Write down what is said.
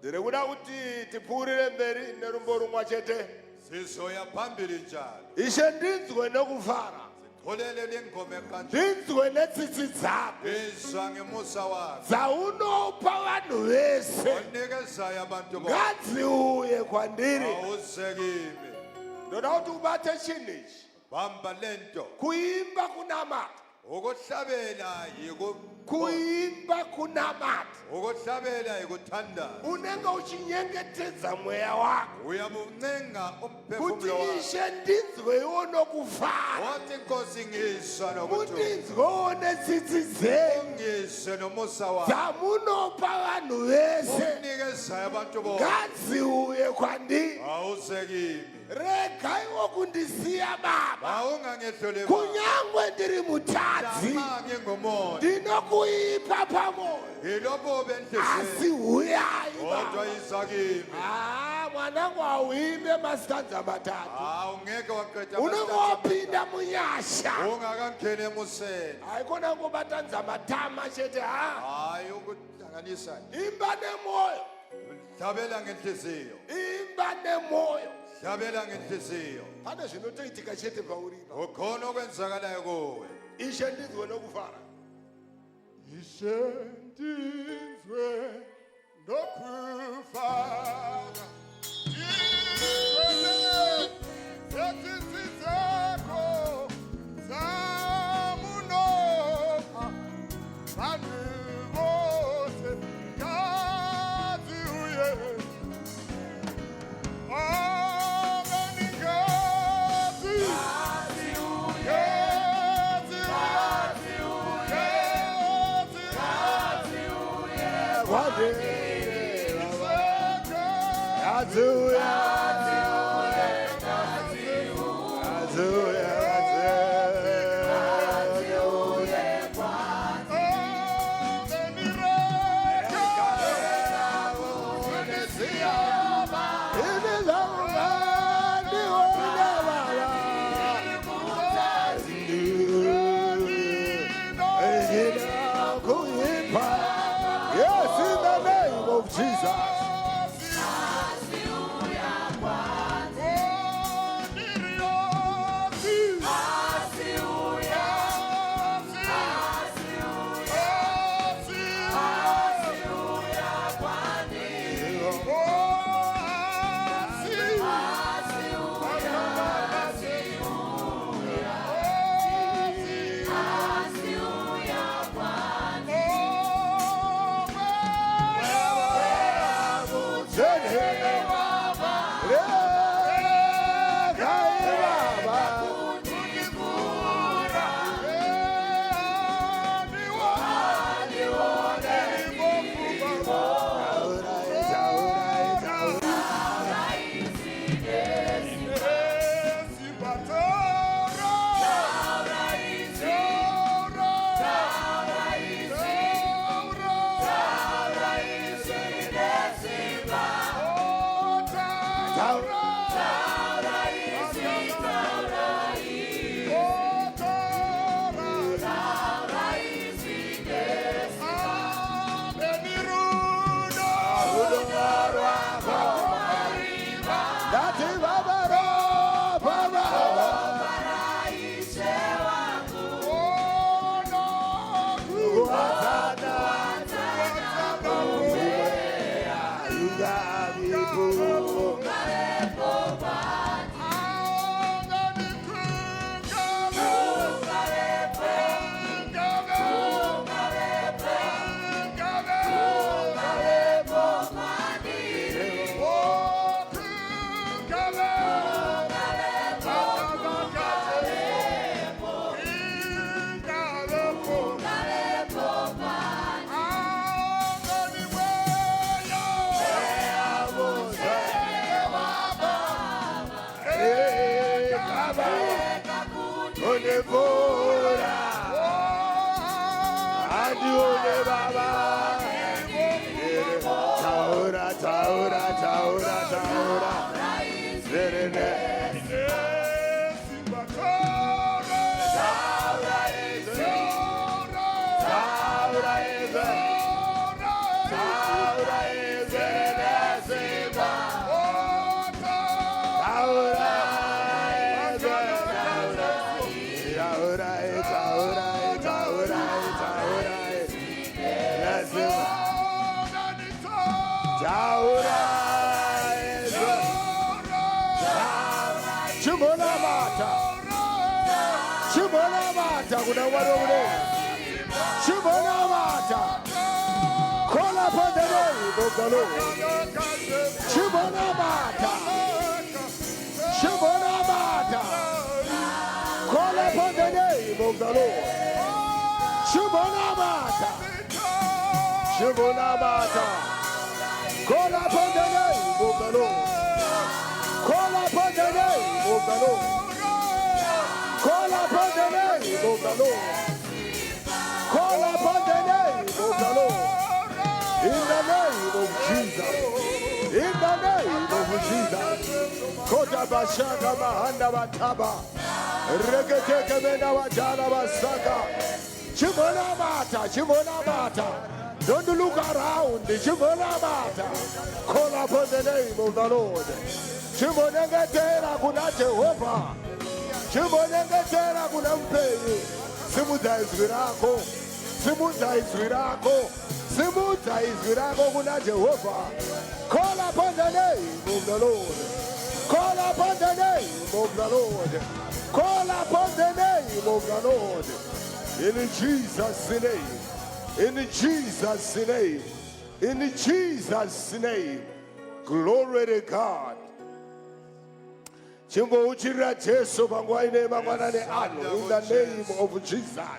Direkuda kuti tipurire mberi nerumbo rumwe chete. Sizoya phambili njalo. Ishe ndinzwe nokuvara. Sitholele lengoma kanje. Ndinzwe netsitsi zakho. Bezwa ngemusa wakho. Zawunopha vanhu vese. Onikezayo abantu bonke. Ngathi uye kwandiri. Awuzekile. Ndoda ukuthi ubathe chinichi. Bamba lento. Kuimba kunamata. Ukuhlabela yiko. Kuimba kunamata. Ukuhlabela yikuthanda. Unenge uchinyengetedza mweya wako. Uyabuncenga umphefumulo Kuti wakho. ishe ndinzwe yonokuvara. Wathi Nkosi ngizwa nokuthi. Ndinzwe onetsitsi zenu. Ngizwe nomusa wakho. Zamunopha vanhu vese. Onikezayo abantu bonke. Ngathi uye kwandiri. Awuzekile. Rega iwo kundisiya baba. Awungangehlole baba. Kunyangwe ndiri mutadzi. Damange ngomoya. Ndinokuipa pamoya. Yilobo benhlizweni. Asi uyayi Kodwa baba. izakimi. Mwanangu awuimbe masitanza amathathu. Awungeke waqeda Unenge waphinda munyasha. ungakangene emuseni. Hayikhona ngobatanza amatama chete Hayi ukuhlanganisa. Imba nemoyo. Hlabela ngenhliziyo. Imba nemoyo. Hlabela ngenhliziyo. Pane zvinotoitika chete pauripa. Ukhona okwenzakalayo kuwe. Ishe ndinzwe nokuvara. Ishe ndinzwe nokuvara. Yes, in the name of Jesus. Saura is Jaura Ezra. Chibonamata. Chibonamata. Kuna wano ule. Chibonamata. Call upon the name of the Lord. Chibonamata. Chibonamata. Call upon the name of the Lord. Chibonamata. Chibonamata. Call upon the name of the Lord. Call upon the name of the Lord. Call upon the name of the Lord. Call upon the name of the Lord. In the name of Jesus. In the name of Jesus. Kota bashaka mahanda bataba. Regete kemena wajala basaka. Chibonamata. Chibonamata. Don't look around. Chibonamata. Call upon the name of the Lord. Chibonengetera kuna Jehovah. Chibonengetera kuna mpenyu. Simuta izvirako. Simuta izvirako. Simuta izvirako kuna Jehovah. Call upon the name of the Lord. Call upon the name of the Lord. Call upon the name of the Lord. In Jesus' name. In Jesus' name. In Jesus' name. Glory to God. In the name of Jesus.